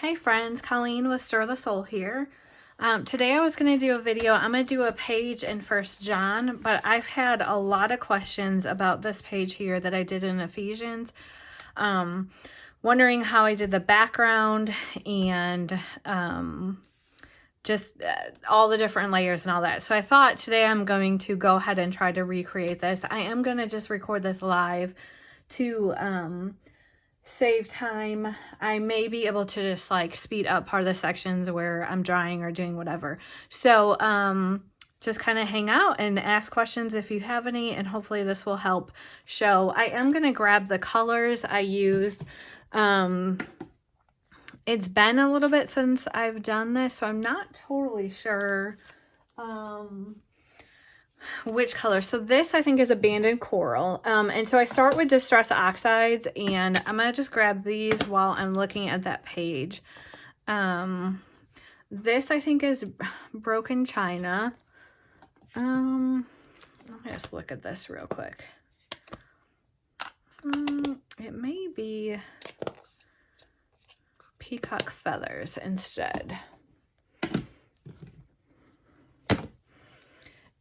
Hey friends, Colleen with Stir the Soul here. Today I was going to do a video. I'm going to do a page in 1 John, but I've had a lot of questions about this page here that I did in Ephesians. Wondering how I did the background and just all the different layers and all that. So I thought today I'm going to go ahead and try to recreate this. I am going to just record this live to save time. I may be able to just like speed up part of the sections where I'm drawing or doing whatever. So just kind of hang out and ask questions if you have any, and hopefully this will help show. I am going to grab the colors I used. It's been a little bit since I've done this, so I'm not totally sure which color. So this I think is abandoned coral, and so I start with distress oxides, and I'm gonna just grab these while I'm looking at that page. This I think is broken china. Let me just look at this real quick. It may be peacock feathers instead.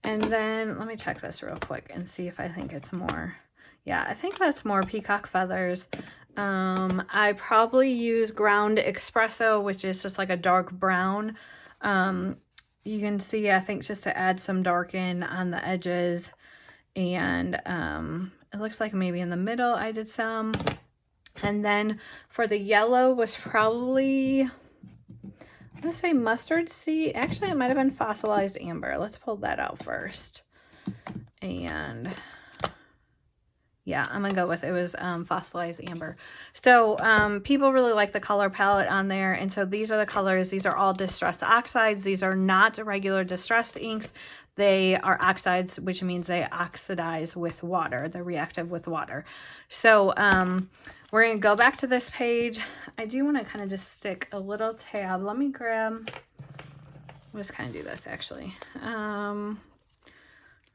And then let me check this real quick and see if I think it's more. Yeah, I think that's more peacock feathers. I probably use ground espresso, which is just like a dark brown. You can see, I think, just to add some darken on the edges. And it looks like maybe in the middle I did some. And then for the yellow was probably, I'm gonna say mustard seed. Actually, it might have been fossilized amber. Let's pull that out first. And yeah, I'm gonna go with it was fossilized amber. So people really like the color palette on there, and so these are the colors. These are all distressed oxides. These are not regular distressed inks. They are oxides, which means they oxidize with water. They're reactive with water. So we're going to go back to this page. I do want to kind of just stick a little tab. Let me grab, I'll just kind of do this actually. I'm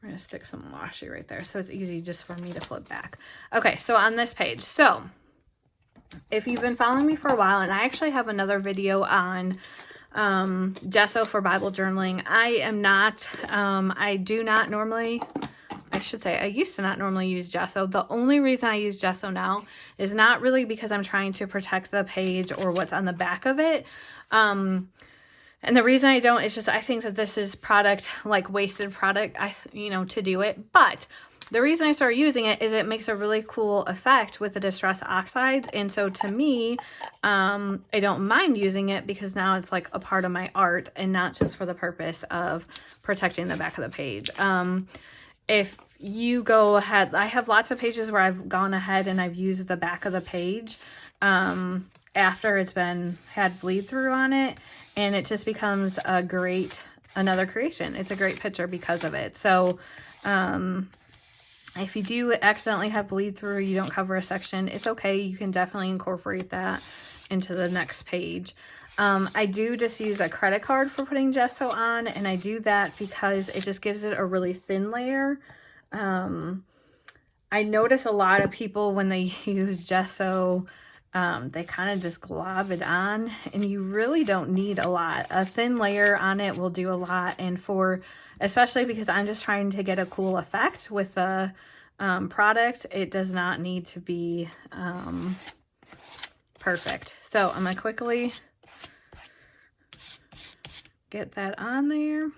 going to stick some washi right there so it's easy just for me to flip back. Okay, so on this page. So if you've been following me for a while, and I actually have another video on gesso for Bible journaling. I do not normally, I should say, I used to not normally use gesso. The only reason I use gesso now is not really because I'm trying to protect the page or what's on the back of it. And the reason I don't is just I think that this is product, like wasted product, to do it. But the reason I started using it is it makes a really cool effect with the distress oxides. And so to me, I don't mind using it because now it's like a part of my art and not just for the purpose of protecting the back of the page. If you go ahead, I have lots of pages where I've gone ahead and I've used the back of the page after it's had bleed through on it, and it just becomes another creation. It's a great picture because of it. So if you do accidentally have bleed through, you don't cover a section, it's okay. You can definitely incorporate that into the next page. I do just use a credit card for putting gesso on, and I do that because it just gives it a really thin layer. I notice a lot of people when they use gesso, they kind of just glob it on, and you really don't need a lot. A thin layer on it will do a lot, and especially because I'm just trying to get a cool effect with the product, it does not need to be perfect. So I'm going to quickly get that on there.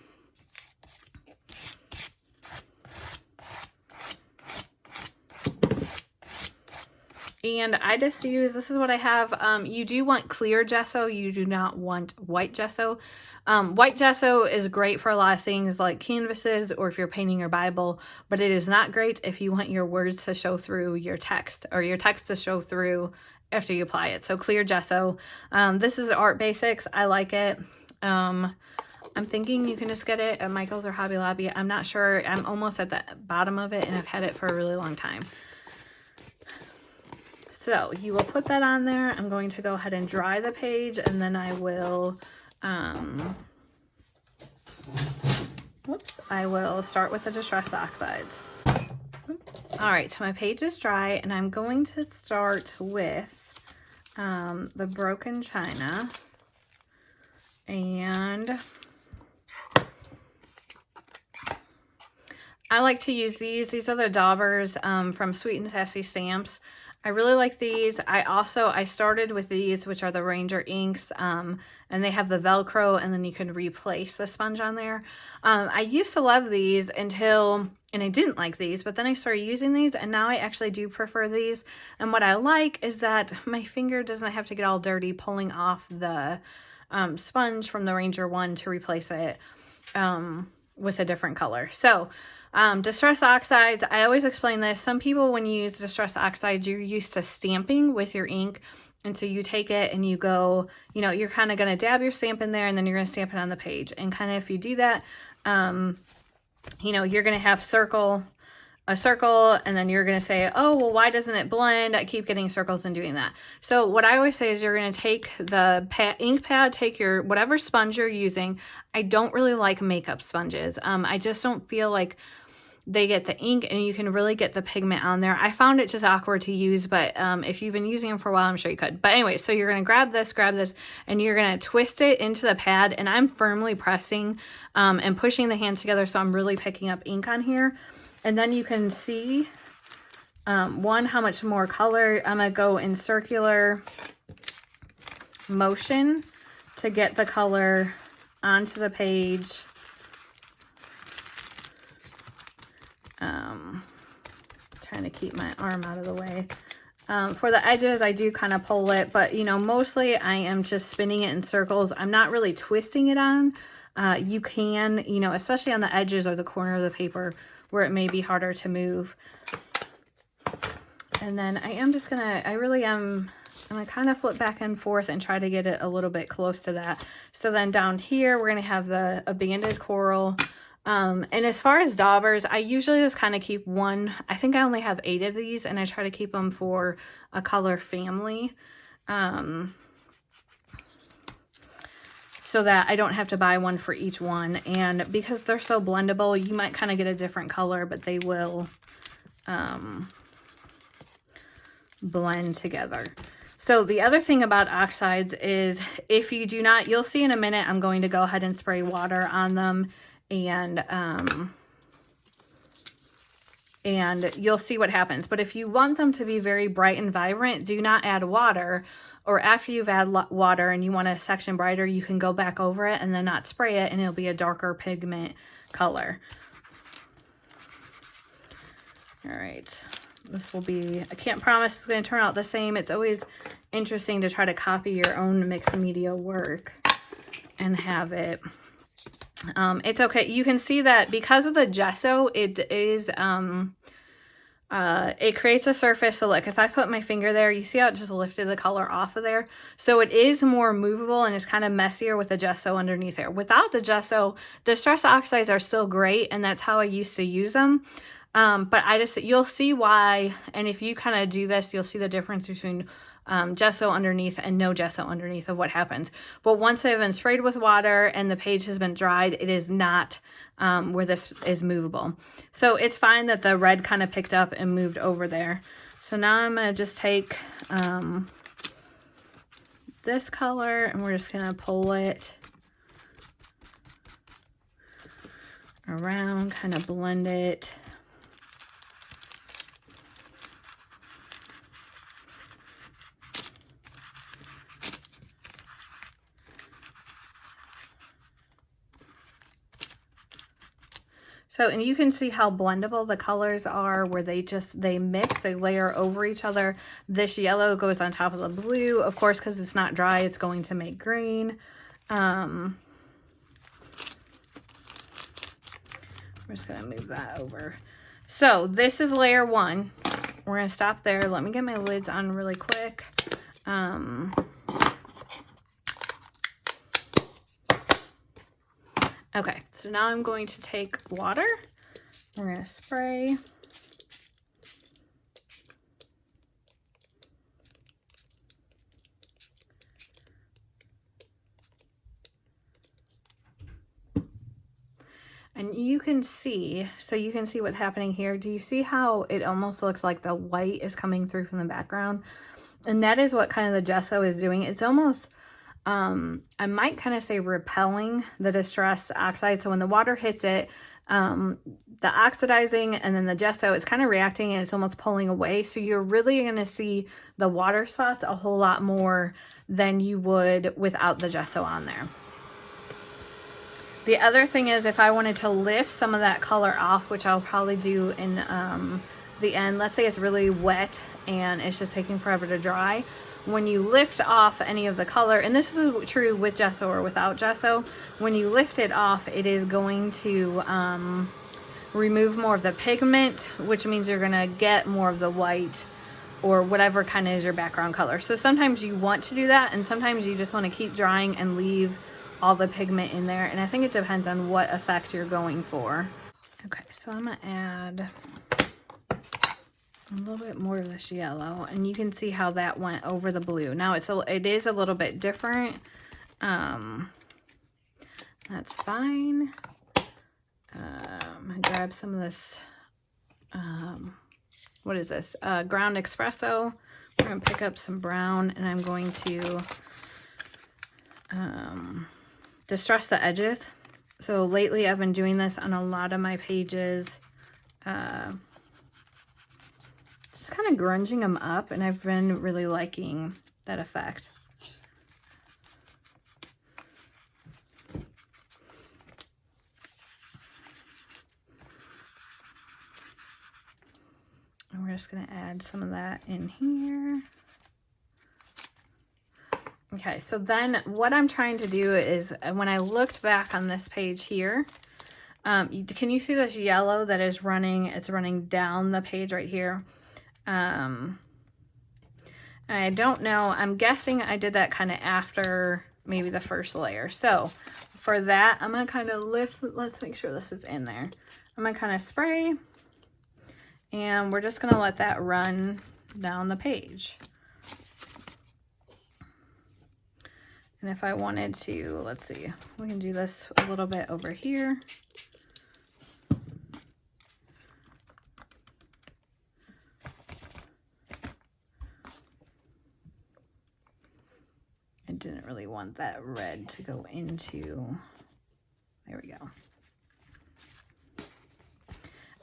And I just use, this is what I have. You do want clear gesso. You do not want white gesso. White gesso is great for a lot of things like canvases or if you're painting your Bible, but it is not great if you want your words to show through your text or your text to show through after you apply it. So clear gesso. This is Art Basics. I like it. I'm thinking you can just get it at Michael's or Hobby Lobby. I'm not sure. I'm almost at the bottom of it, and I've had it for a really long time. So you will put that on there. I'm going to go ahead and dry the page, and then I will, I will start with the distress oxides. All right, so my page is dry, and I'm going to start with the broken china, and I like to use these. These are the daubers from Sweet and Sassy Stamps. I really like these. I started with these, which are the Ranger inks, and they have the Velcro, and then you can replace the sponge on there. I used to love these and I didn't like these, but then I started using these, and now I actually do prefer these. And what I like is that my finger doesn't have to get all dirty pulling off the sponge from the Ranger one to replace it with a different color. So Distress Oxides, I always explain this. Some people, when you use Distress Oxides, you're used to stamping with your ink. And so you take it and you go, you know, you're kind of going to dab your stamp in there, and then you're going to stamp it on the page. And kind of if you do that, you know, you're going to have a circle, and then you're going to say, oh, well, why doesn't it blend? I keep getting circles and doing that. So what I always say is you're going to take the ink pad, take your whatever sponge you're using. I don't really like makeup sponges. I just don't feel like they get the ink and you can really get the pigment on there. I found it just awkward to use, but if you've been using them for a while, I'm sure you could. But anyway, so you're going to grab this, and you're going to twist it into the pad, and I'm firmly pressing and pushing the hands together, so I'm really picking up ink on here. And then you can see, one, how much more color. I'm going to go in circular motion to get the color onto the page. Trying to keep my arm out of the way. For the edges, I do kind of pull it, but you know, mostly I am just spinning it in circles. I'm not really twisting it on. You can, you know, especially on the edges or the corner of the paper where it may be harder to move. And then I am just gonna, I'm gonna kind of flip back and forth and try to get it a little bit close to that. So then down here, we're gonna have a banded coral. And as far as daubers, I usually just kind of keep one. I think I only have 8 of these, and I try to keep them for a color family. So that I don't have to buy one for each one. And because they're so blendable, you might kind of get a different color, but they will blend together. So the other thing about oxides is if you do not, you'll see in a minute, I'm going to go ahead and spray water on them, and you'll see what happens. But if you want them to be very bright and vibrant, do not add water. Or after you've added water and you want a section brighter, you can go back over it and then not spray it, and it'll be a darker pigment color. All right, this will be, I can't promise it's going to turn out the same. It's always interesting to try to copy your own mixed media work and have it. It's okay. You can see that because of the gesso, it is, it creates a surface. So look, if I put my finger there, you see how it just lifted the color off of there? So it is more movable and it's kind of messier with the gesso underneath there. Without the gesso, Distress Oxides are still great, and that's how I used to use them. But you'll see why, and if you kind of do this, you'll see the difference between gesso underneath and no gesso underneath of what happens. But once they've been sprayed with water and the page has been dried, it is not where this is movable. So it's fine that the red kind of picked up and moved over there. So now I'm going to just take this color, and we're just going to pull it around, kind of blend it. So, and you can see how blendable the colors are, where they mix, they layer over each other. This yellow goes on top of the blue. Of course, because it's not dry, it's going to make green. I'm just going to move that over. So this is layer 1. We're going to stop there. Let me get my lids on really quick. Okay, so now I'm going to take water. We're going to spray. And you can see, so you can see what's happening here. Do you see how it almost looks like the white is coming through from the background? And that is what kind of the gesso is doing. It's almost, I might kind of say repelling the distressed oxide. So when the water hits it, the oxidizing and then the gesso, it's kind of reacting and it's almost pulling away. So you're really going to see the water spots a whole lot more than you would without the gesso on there. The other thing is, if I wanted to lift some of that color off, which I'll probably do in the end, let's say it's really wet and it's just taking forever to dry. When you lift off any of the color, and this is true with gesso or without gesso, when you lift it off, it is going to remove more of the pigment, which means you're going to get more of the white or whatever kind of is your background color. So sometimes you want to do that, and sometimes you just want to keep drying and leave all the pigment in there. And I think it depends on what effect you're going for. Okay, so I'm going to add a little bit more of this yellow, and you can see how that went over the blue. Now it is a little bit different. That's fine. I'm gonna grab some of this, what is this? Ground espresso. We're gonna pick up some brown, and I'm going to distress the edges. So lately I've been doing this on a lot of my pages. Just kind of grunging them up, and I've been really liking that effect. And we're just going to add some of that in here. Okay, so then what I'm trying to do is, when I looked back on this page here, can you see this yellow that is running? It's running down the page right here. I don't know, I'm guessing I did that kind of after maybe the first layer. So for that, I'm going to kind of lift, let's make sure this is in there. I'm going to kind of spray, and we're just going to let that run down the page. And if I wanted to, let's see, we can do this a little bit over here. I didn't really want that red to go into, there we go.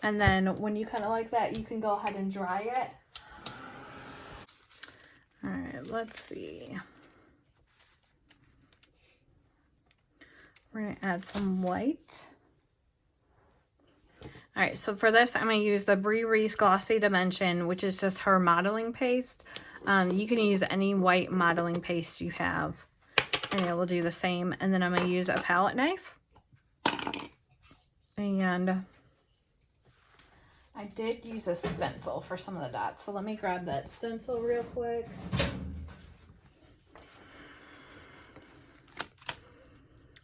And then when you kind of like that, you can go ahead and dry it. All right, let's see. We're gonna add some white. All right, so for this, I'm gonna use the Brie Reese Glossy Dimension, which is just her modeling paste. You can use any white modeling paste you have, and it will do the same. And then I'm gonna use a palette knife. And I did use a stencil for some of the dots, so let me grab that stencil real quick.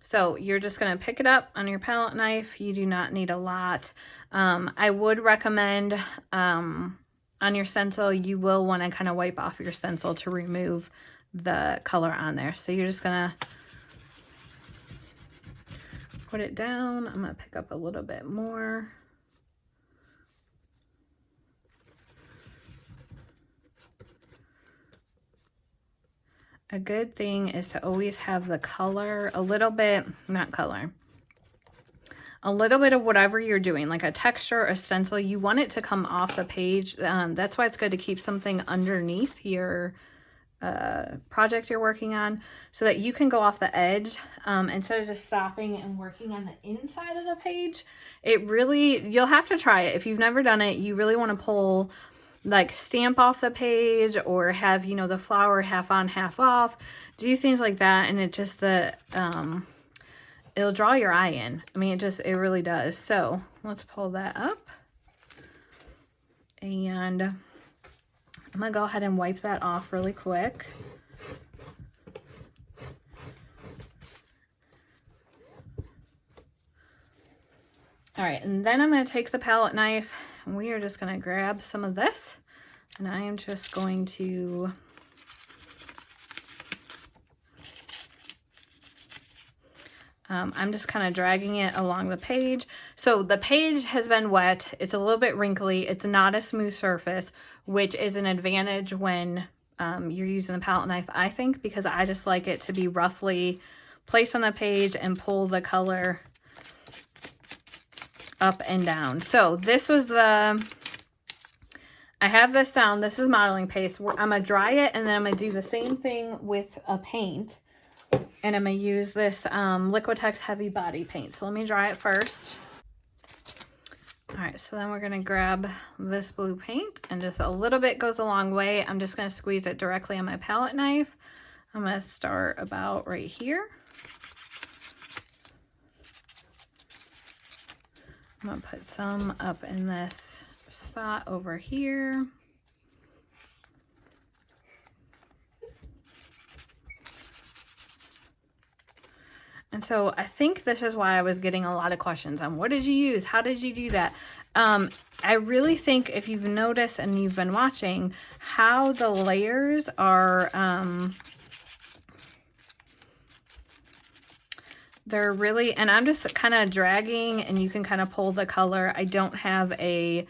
So you're just going to pick it up on your palette knife. You do not need a lot. I would recommend on your stencil, you will want to kind of wipe off your stencil to remove the color on there. So you're just going to put it down. I'm going to pick up a little bit more. A good thing is to always have the color, a little bit, not color, a little bit of whatever you're doing, like a texture, a stencil, you want it to come off the page. That's why it's good to keep something underneath your project you're working on, so that you can go off the edge instead of just stopping and working on the inside of the page. It really, you'll have to try it. If you've never done it, you really want to pull, like stamp off the page, or have, you know, the flower half on, half off, do things like that. And it just, it'll draw your eye in. I mean, it really does. So let's pull that up, and I'm gonna go ahead and wipe that off really quick. All right, and then I'm going to take the palette knife, and we are just going to grab some of this, and I am just going to I'm just kind of dragging it along the page. So the page has been wet. It's a little bit wrinkly. It's not a smooth surface, which is an advantage when you're using the palette knife, I think, because I just like it to be roughly placed on the page and pull the color up and down. So this was I have this down. This is modeling paste. I'm going to dry it, and then I'm going to do the same thing with a paint. And I'm going to use this Liquitex Heavy Body Paint. So let me dry it first. All right, so then we're going to grab this blue paint, and just a little bit goes a long way. I'm just going to squeeze it directly on my palette knife. I'm going to start about right here. I'm going to put some up in this spot over here. And so I think this is why I was getting a lot of questions on what did you use? How did you do that? I really think if you've noticed and you've been watching how the layers are, they're really, and I'm just kind of dragging, and you can kind of pull the color. I don't have a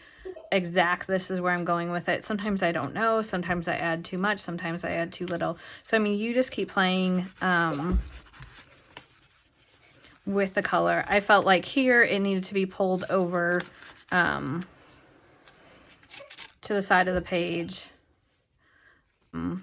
exact, this is where I'm going with it. Sometimes I don't know. Sometimes I add too much. Sometimes I add too little. So, I mean, you just keep playing, with the color. I felt like here it needed to be pulled over to the side of the page. All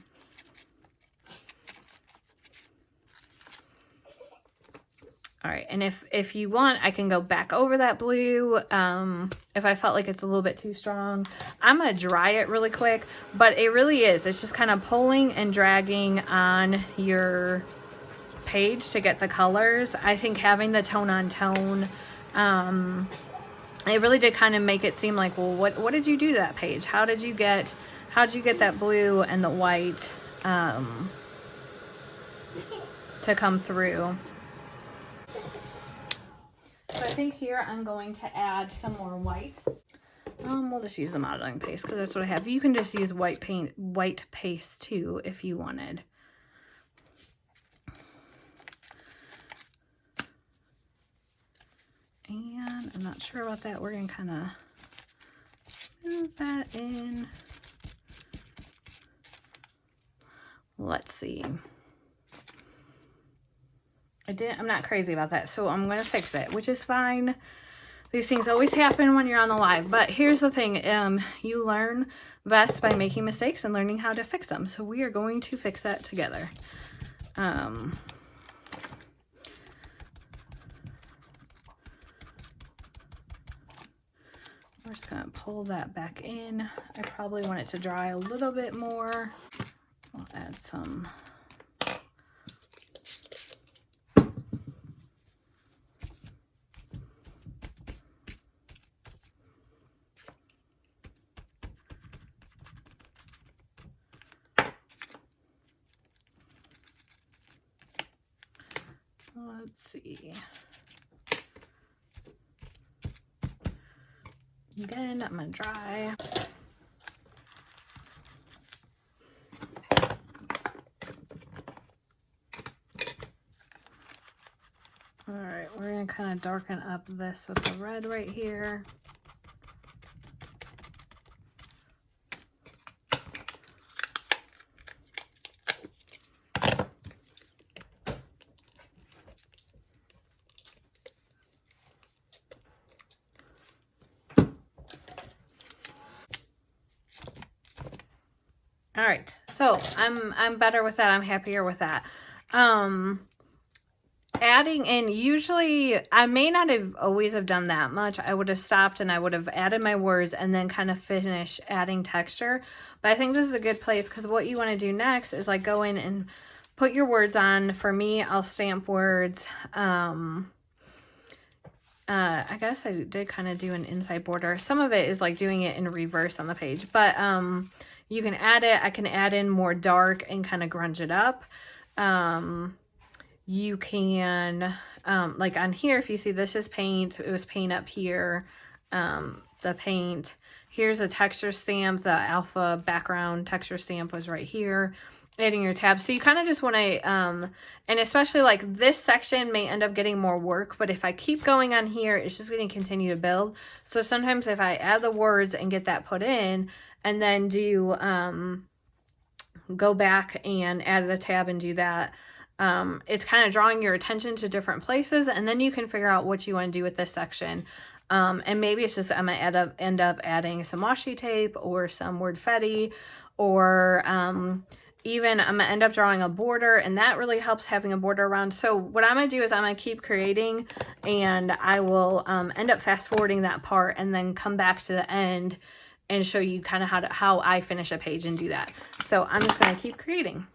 right, and if you want, I can go back over that blue if I felt like it's a little bit too strong. I'm going to dry it really quick, but it really is. It's just kind of pulling and dragging on your page to get the colors. I think having the tone on tone, it really did kind of make it seem like, well, what did you do to that page? How'd you get that blue and the white to come through? So I think here I'm going to add some more white. We'll just use the modeling paste because that's what I have. You can just use white paste too if you wanted. And I'm not sure about that. We're going to kind of move that in. Let's see. I'm not crazy about that, so I'm going to fix it, which is fine. These things always happen when you're on the live. But here's the thing. You learn best by making mistakes and learning how to fix them. So we are going to fix that together. We're just going to pull that back in. I probably want it to dry a little bit more. I'll add some. Let's see. Again, I'm going to dry. All right, we're going to kind of darken up this with the red right here. All right, so I'm better with that. I'm happier with that. Adding in, usually I may not have always have done that much. I would have stopped and I would have added my words and then kind of finish adding texture. But I think this is a good place because what you want to do next is like go in and put your words on. For me, I'll stamp words. I guess I did kind of do an inside border. Some of it is like doing it in reverse on the page, but you can add it. I can add in more dark and kind of grunge it up. You can, like on here, if you see this is paint, it was paint up here, the paint. Here's a texture stamp, the alpha background texture stamp was right here. Adding your tabs. So you kind of just want to, and especially like this section may end up getting more work, but if I keep going on here, it's just going to continue to build. So sometimes if I add the words and get that put in, and then do go back and add the tab and do that. It's kind of drawing your attention to different places, and then you can figure out what you want to do with this section. And maybe it's just I'm gonna end up adding some washi tape or some wordfetti, or even I'm gonna end up drawing a border, and that really helps having a border around. So what I'm gonna do is I'm gonna keep creating, and I will end up fast forwarding that part and then come back to the end and show you kind of how I finish a page and do that. So I'm just gonna keep creating.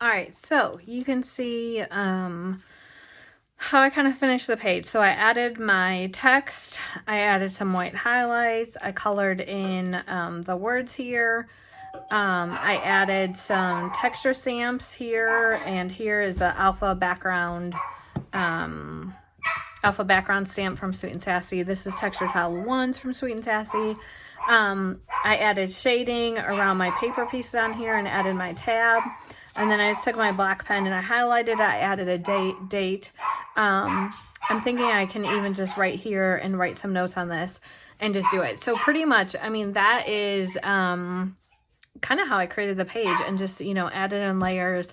All right, so you can see how I kind of finished the page. So I added my text, I added some white highlights, I colored in the words here. I added some texture stamps here, and here is the alpha background stamp from Sweet and Sassy. This is texture tile 1s from Sweet and Sassy. I added shading around my paper pieces on here and added my tab. And then I just took my black pen and I highlighted it. I added a date. I'm thinking I can even just write here and write some notes on this and just do it. So pretty much, I mean, that is kind of how I created the page, and just, you know, added in layers.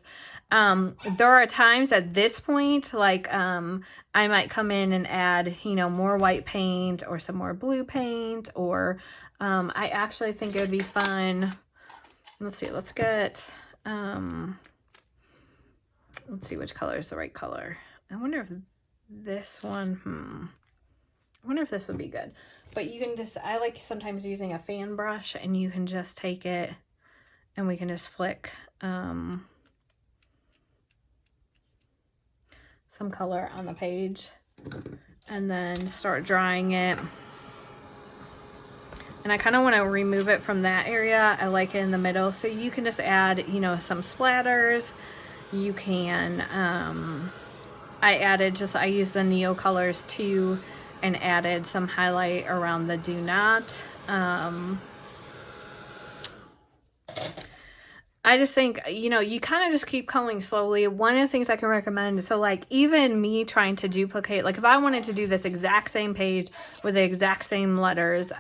There are times at this point, like, I might come in and add, you know, more white paint or some more blue paint, or, I actually think it would be fun. Let's see, let's get, let's see which color is the right color. I wonder if this one, I wonder if this would be good. But you can just, I like sometimes using a fan brush, and you can just take it and we can just flick some color on the page and then start drying it. And I kind of want to remove it from that area. I like it in the middle. So you can just add, you know, some splatters. You can, I used the Neo colors too, and added some highlight around the do not. I just think, you know, you kind of just keep coloring slowly. One of the things I can recommend, so like even me trying to duplicate, like if I wanted to do this exact same page with the exact same letters,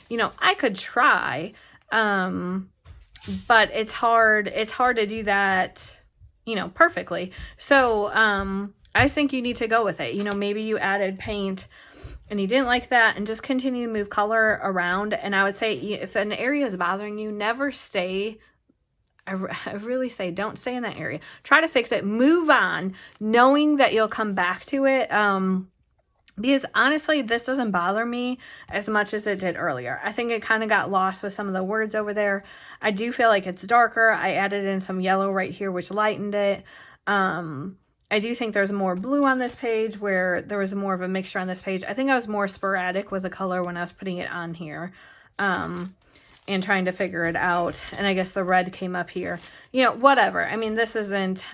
you know, I could try, but it's hard to do that, you know, perfectly. So I think you need to go with it. You know, maybe you added paint and you didn't like that, and just continue to move color around. And I would say if an area is bothering you, never stay. I really say don't stay in that area. Try to fix it. Move on, knowing that you'll come back to it. Because honestly, this doesn't bother me as much as it did earlier. I think it kind of got lost with some of the words over there. I do feel like it's darker. I added in some yellow right here, which lightened it. I do think there's more blue on this page, where there was more of a mixture on this page. I think I was more sporadic with the color when I was putting it on here. And trying to figure it out. And I guess the red came up here. You know, whatever. I mean, this isn't,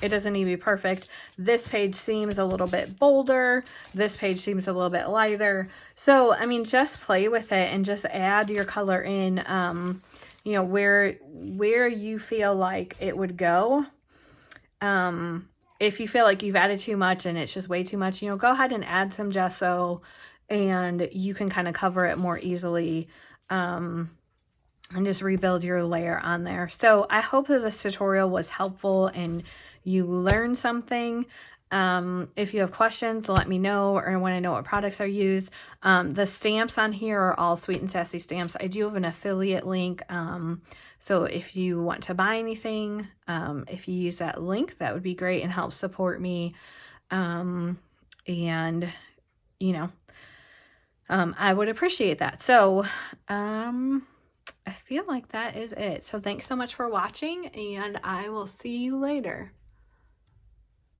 it doesn't need to be perfect. This page seems a little bit bolder. This page seems a little bit lighter. So, I mean, just play with it and just add your color in, you know, where you feel like it would go. If you feel like you've added too much and it's just way too much, you know, go ahead and add some gesso, and you can kind of cover it more easily. And just rebuild your layer on there. So I hope that this tutorial was helpful and you learned something. If you have questions, let me know, or want to know what products are used. The stamps on here are all Sweet and Sassy stamps. I do have an affiliate link. So if you want to buy anything, if you use that link, that would be great and help support me. And, you know, I would appreciate that. So, I feel like that is it. So thanks so much for watching, and I will see you later.